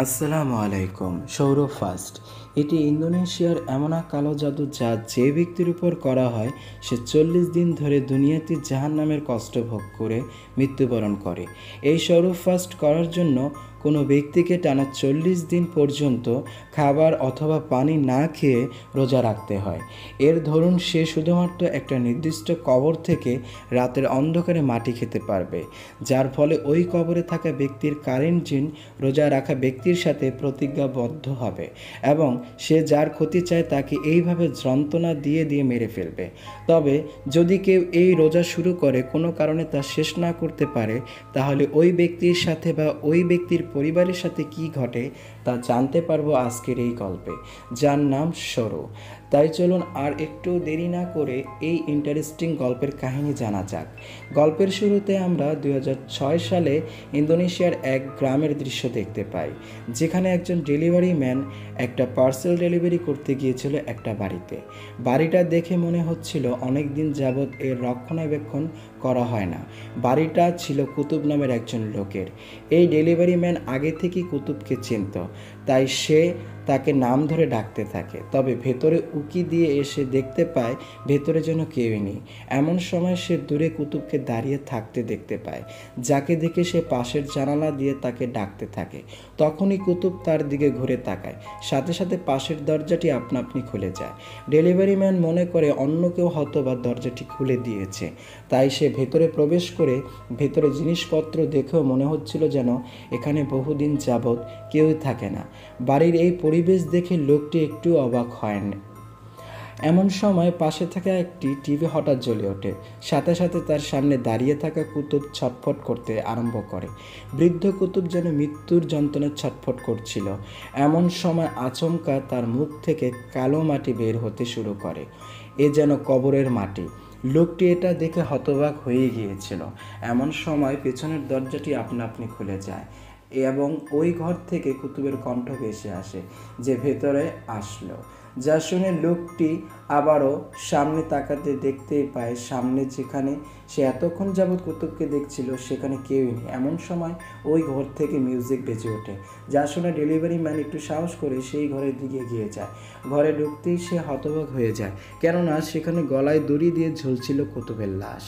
আসসালামু আলাইকুম। সৌরভ ফাস্ট এটি ইন্দোনেশিয়ার এমন এক কালো জাদু যা যে ব্যক্তির উপর করা হয় সে 40 দিন ধরে দুনিয়াতে জাহান্নামের কষ্ট ভোগ করে মৃত্যুবরণ করে। এই সৌরভ ফাস্ট করার জন্য কোনো ব্যক্তিকে টানা 40 দিন পর্যন্ত খাবার অথবা পানি না খেয়ে রোজা রাখতে হয়। এর ধরুন সে শুধুমাত্র একটা নির্দিষ্ট কবর থেকে রাতের অন্ধকারে মাটি খেতে পারবে, যার ফলে ওই কবরে থাকা ব্যক্তির কারেন্ট জিন রোজা রাখা ব্যক্তির সাথে প্রতিজ্ঞাবদ্ধ হবে এবং সে যার ক্ষতি চায় তাকে এইভাবে যন্ত্রণা দিয়ে দিয়ে মেরে ফেলবে। তবে যদি কেউ এই রোজা শুরু করে কোনো কারণে তা শেষ না করতে পারে, তাহলে ওই ব্যক্তির সাথে বা ওই ব্যক্তির পরিবারের সাথে কি ঘটে তা জানতে পারবো আজকের এই গল্পে, যার নাম সরো। তাই চলুন আর একটু দেরি না করে এই ইন্টারেস্টিং গল্পের কাহিনী জানা যাক। গল্পের শুরুতে আমরা 2006 সালে ইন্দোনেশিয়ার এক গ্রামের দৃশ্য দেখতে পাই, যেখানে একজন ডেলিভারি ম্যান একটা পার্সেল ডেলিভারি করতে গিয়েছিল একটা বাড়িতে। বাড়িটা দেখে মনে হচ্ছিল অনেক দিন যাবৎ এর রক্ষণাবেক্ষণ করা হয় না। বাড়িটা ছিল কুতুব নামের একজন লোকের। এই ডেলিভারি ম্যান আগে থেকেই কুতুবকে চিনত, তাই সে তাকে নাম ধরে ডাকতে থাকে। তবে ভেতরে উকি দিয়ে এসে দেখতে পায় ভেতরে যেন কেউই নেই। এমন সময় সে দূরে কুতুবকে দাঁড়িয়ে থাকতে দেখতে পায়, যাকে দেখে সে পাশের জানালা দিয়ে তাকে ডাকতে থাকে। তখনই কুতুব তার দিকে ঘুরে তাকায়, সাথে সাথে পাশের দরজাটি আপনা আপনি খুলে যায়। ডেলিভারি ম্যান মনে করে অন্য কেউ হয়তো বা দরজাটি খুলে দিয়েছে, তাই সে ভেতরে প্রবেশ করে ভেতরে জিনিসপত্র দেখেও মনে হচ্ছিল যেন এখানে বহুদিন যাবৎ কেউই থাকে না। বাড়ির এই পরিবেশ দেখে লোকটি একটু অবাক হয়নি। এমন সময় পাশে থাকা একটি টিভি হঠাৎ জ্বলে ওঠে, সাথে সাথে তার সামনে দাঁড়িয়ে থাকা কুতুব ছটফট করতে আরম্ভ করে। বৃদ্ধ কুতুব যেন মৃত্যুর যন্ত্রণায় ছটফট করছিল। এমন সময় আচমকা তার মুখ থেকে কালো মাটি বের হতে শুরু করে, এ যেন কবরের মাটি। লোকটি এটা দেখে হতবাক হয়ে গিয়েছিল। এমন সময় পেছনের দরজাটি আপনা আপনি খুলে যায় এবং ওই ঘর থেকে কুতুবের কণ্ঠ ভেসে আসে যে ভেতরে আসলো। যা শুনে লোকটি আবারও সামনে তাকাতে দেখতেই পায় সামনে যেখানে সে এতক্ষণ যাবৎ কুতুবকে দেখছিল সেখানে কেউই নেই। এমন সময় ওই ঘর থেকে মিউজিক বেজে ওঠে, যা শুনে ডেলিভারি ম্যান একটু সাহস করে সেই ঘরের দিকে গিয়ে যায়। ঘরে ঢুকতেই সে হতবাক হয়ে যায়, কেননা সেখানে গলায় দড়ি দিয়ে ঝুলছিল কুতুবের লাশ।